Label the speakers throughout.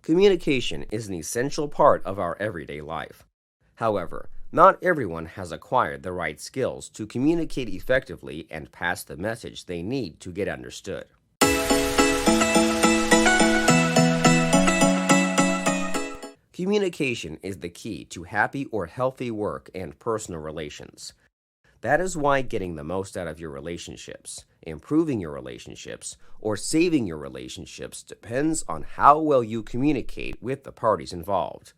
Speaker 1: Communication is an essential part of our everyday life. However, not everyone has acquired the right skills to communicate effectively and pass the message they need to get understood. Communication is the key to happy or healthy work and personal relations. That is why getting the most out of your relationships, improving your relationships, or saving your relationships depends on how well you communicate with the parties involved.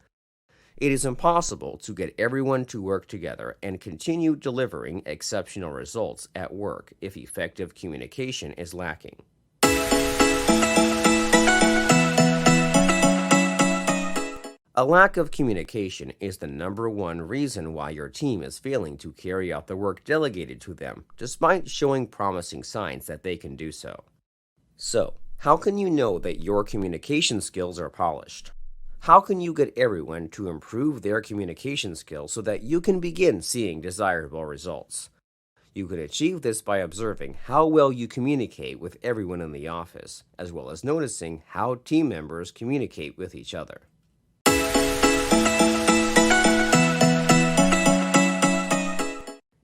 Speaker 1: It is impossible to get everyone to work together and continue delivering exceptional results at work if effective communication is lacking. A lack of communication is the number one reason why your team is failing to carry out the work delegated to them, despite showing promising signs that they can do so. So, how can you know that your communication skills are polished? How can you get everyone to improve their communication skills so that you can begin seeing desirable results? You can achieve this by observing how well you communicate with everyone in the office, as well as noticing how team members communicate with each other.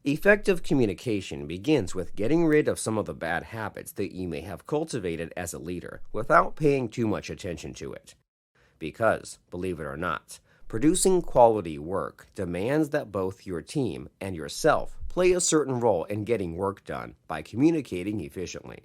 Speaker 1: Effective communication begins with getting rid of some of the bad habits that you may have cultivated as a leader without paying too much attention to it. Because, believe it or not, producing quality work demands that both your team and yourself play a certain role in getting work done by communicating efficiently.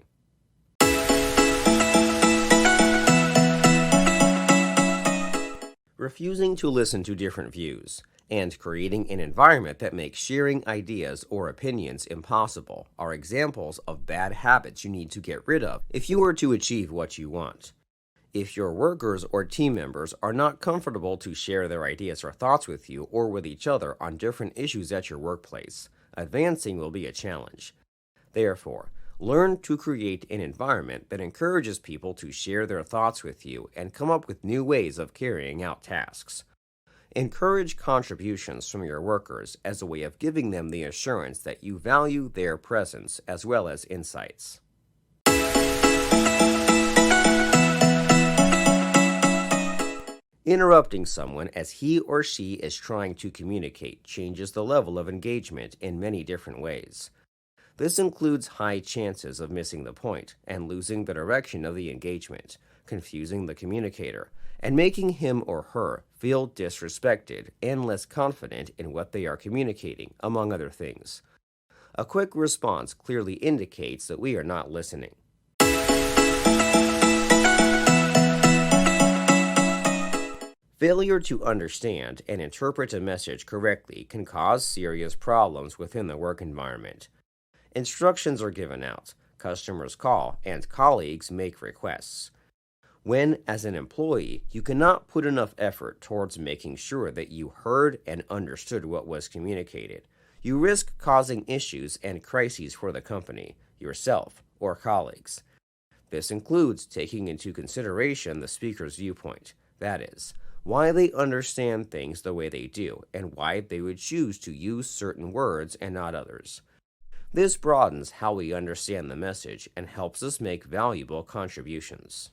Speaker 1: Refusing to listen to different views and creating an environment that makes sharing ideas or opinions impossible are examples of bad habits you need to get rid of if you are to achieve what you want. If your workers or team members are not comfortable to share their ideas or thoughts with you or with each other on different issues at your workplace, advancing will be a challenge. Therefore, learn to create an environment that encourages people to share their thoughts with you and come up with new ways of carrying out tasks. Encourage contributions from your workers as a way of giving them the assurance that you value their presence as well as insights. Interrupting someone as he or she is trying to communicate changes the level of engagement in many different ways. This includes high chances of missing the point and losing the direction of the engagement, confusing the communicator, and making him or her feel disrespected and less confident in what they are communicating, among other things. A quick response clearly indicates that we are not listening. Failure to understand and interpret a message correctly can cause serious problems within the work environment. Instructions are given out, customers call, and colleagues make requests. When, as an employee, you cannot put enough effort towards making sure that you heard and understood what was communicated, you risk causing issues and crises for the company, yourself, or colleagues. This includes taking into consideration the speaker's viewpoint, that is, why they understand things the way they do and why they would choose to use certain words and not others. This broadens how we understand the message and helps us make valuable contributions.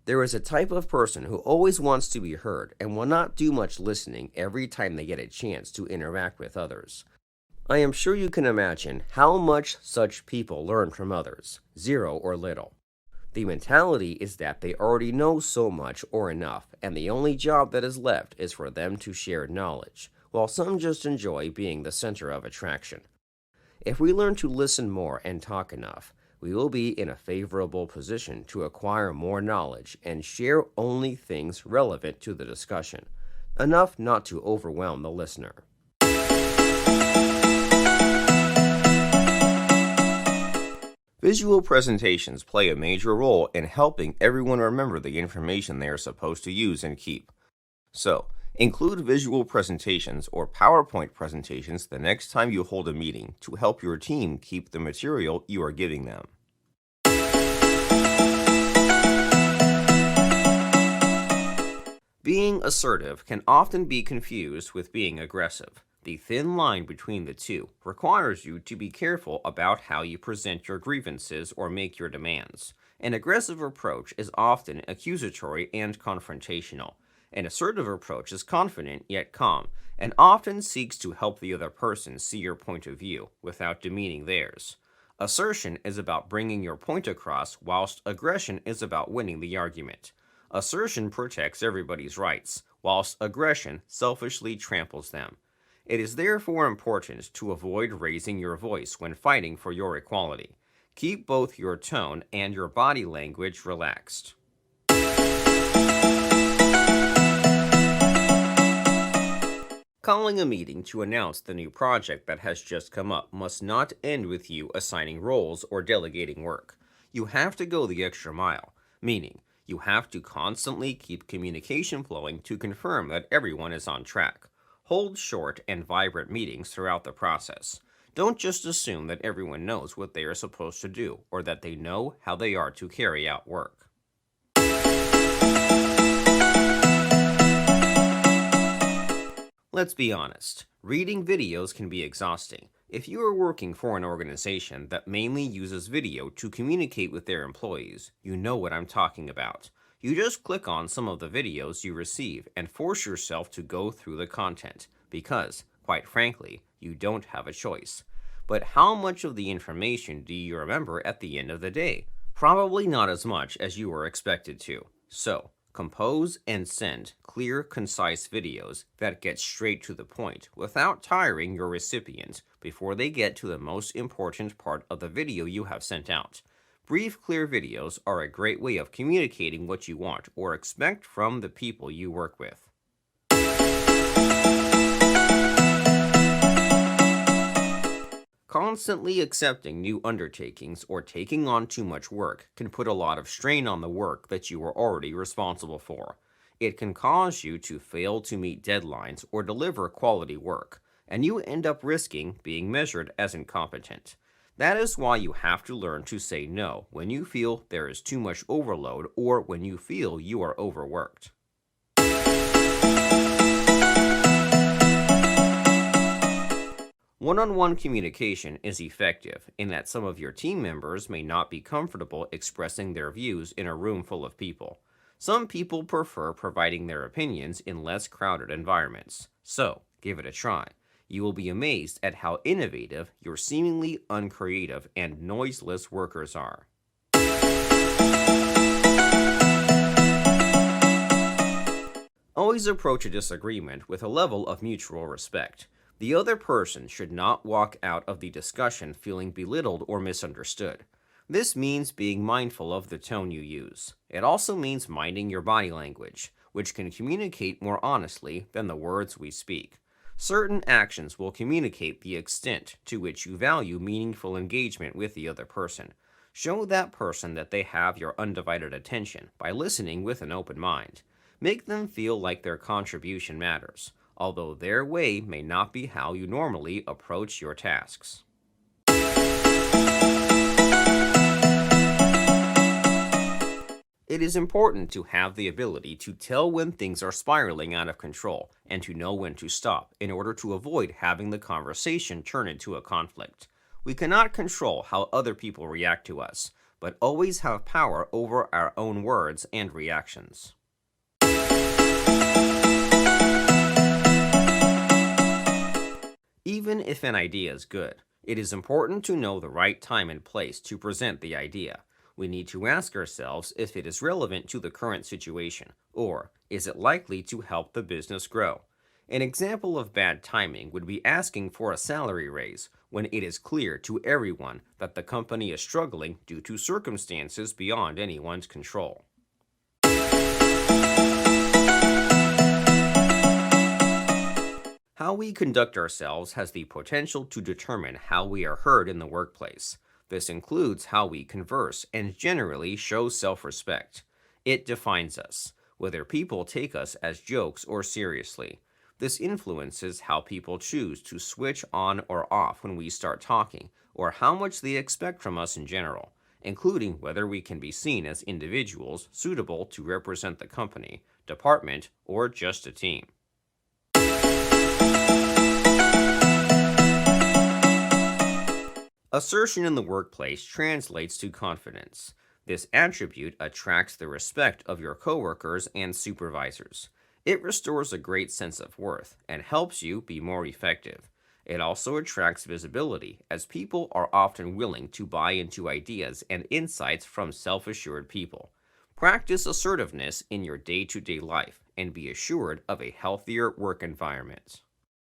Speaker 1: There is a type of person who always wants to be heard and will not do much listening every time they get a chance to interact with others. I am sure you can imagine how much such people learn from others, zero or little. The mentality is that they already know so much or enough, and the only job that is left is for them to share knowledge, while some just enjoy being the center of attraction. If we learn to listen more and talk enough, we will be in a favorable position to acquire more knowledge and share only things relevant to the discussion, enough not to overwhelm the listener. Visual presentations play a major role in helping everyone remember the information they are supposed to use and keep. So, include visual presentations or PowerPoint presentations the next time you hold a meeting to help your team keep the material you are giving them. Being assertive can often be confused with being aggressive. The thin line between the two requires you to be careful about how you present your grievances or make your demands. An aggressive approach is often accusatory and confrontational. An assertive approach is confident yet calm and often seeks to help the other person see your point of view without demeaning theirs. Assertion is about bringing your point across, whilst aggression is about winning the argument. Assertion protects everybody's rights, whilst aggression selfishly tramples them. It is therefore important to avoid raising your voice when fighting for your equality. Keep both your tone and your body language relaxed. Calling a meeting to announce the new project that has just come up must not end with you assigning roles or delegating work. You have to go the extra mile, meaning you have to constantly keep communication flowing to confirm that everyone is on track. Hold short and vibrant meetings throughout the process. Don't just assume that everyone knows what they are supposed to do or that they know how they are to carry out work. Let's be honest, reading videos can be exhausting. If you are working for an organization that mainly uses video to communicate with their employees, you know what I'm talking about. You just click on some of the videos you receive and force yourself to go through the content because, quite frankly, you don't have a choice. But how much of the information do you remember at the end of the day? Probably not as much as you were expected to. So, compose and send clear, concise videos that get straight to the point without tiring your recipient before they get to the most important part of the video you have sent out. Brief, clear videos are a great way of communicating what you want or expect from the people you work with. Constantly accepting new undertakings or taking on too much work can put a lot of strain on the work that you are already responsible for. It can cause you to fail to meet deadlines or deliver quality work, and you end up risking being measured as incompetent. That is why you have to learn to say no when you feel there is too much overload or when you feel you are overworked. One-on-one communication is effective in that some of your team members may not be comfortable expressing their views in a room full of people. Some people prefer providing their opinions in less crowded environments. So, give it a try. You will be amazed at how innovative your seemingly uncreative and noiseless workers are. Always approach a disagreement with a level of mutual respect. The other person should not walk out of the discussion feeling belittled or misunderstood. This means being mindful of the tone you use. It also means minding your body language, which can communicate more honestly than the words we speak. Certain actions will communicate the extent to which you value meaningful engagement with the other person. Show that person that they have your undivided attention by listening with an open mind. Make them feel like their contribution matters, although their way may not be how you normally approach your tasks. It is important to have the ability to tell when things are spiraling out of control and to know when to stop in order to avoid having the conversation turn into a conflict. We cannot control how other people react to us, but always have power over our own words and reactions. Even if an idea is good, it is important to know the right time and place to present the idea. We need to ask ourselves if it is relevant to the current situation, or is it likely to help the business grow. An example of bad timing would be asking for a salary raise when it is clear to everyone that the company is struggling due to circumstances beyond anyone's control. How we conduct ourselves has the potential to determine how we are heard in the workplace. This includes how we converse and generally show self-respect. It defines us, whether people take us as jokes or seriously. This influences how people choose to switch on or off when we start talking, or how much they expect from us in general, including whether we can be seen as individuals suitable to represent the company, department, or just a team. Assertion in the workplace translates to confidence. This attribute attracts the respect of your coworkers and supervisors. It restores a great sense of worth and helps you be more effective. It also attracts visibility, as people are often willing to buy into ideas and insights from self assured people. Practice assertiveness in your day to day life and be assured of a healthier work environment.